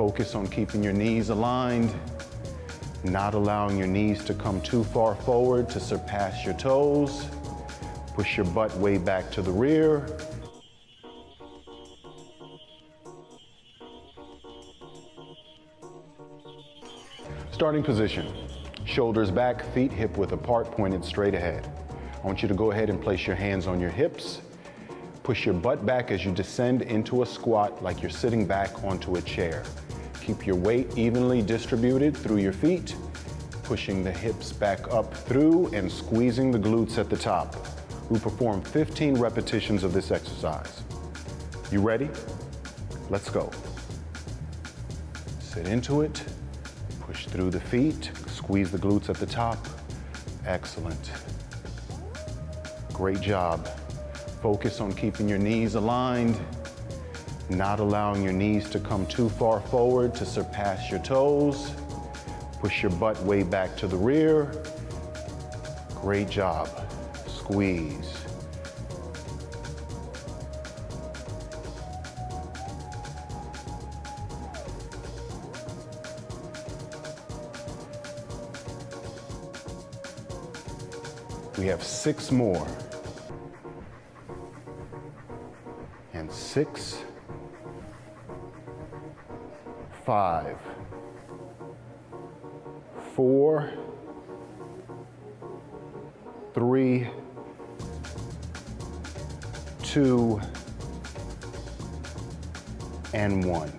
Focus on keeping your knees aligned, not allowing your knees to come too far forward to surpass your toes. Push your butt way back to the rear. Starting position, shoulders back, feet hip width apart, pointed straight ahead. I want you to go ahead and place your hands on your hips. Push your butt back as you descend into a squat like you're sitting back onto a chair. Keep your weight evenly distributed through your feet, pushing the hips back up through and squeezing the glutes at the top. We'll perform 15 repetitions of this exercise. You ready? Let's go. Sit into it. Push through the feet, squeeze the glutes at the top. Excellent. Great job. Focus on keeping your knees aligned, not allowing your knees to come too far forward to surpass your toes. Push your butt way back to the rear. Great job. Squeeze. We have 6 more. And 6, 5, 4, 3, 2, and 1.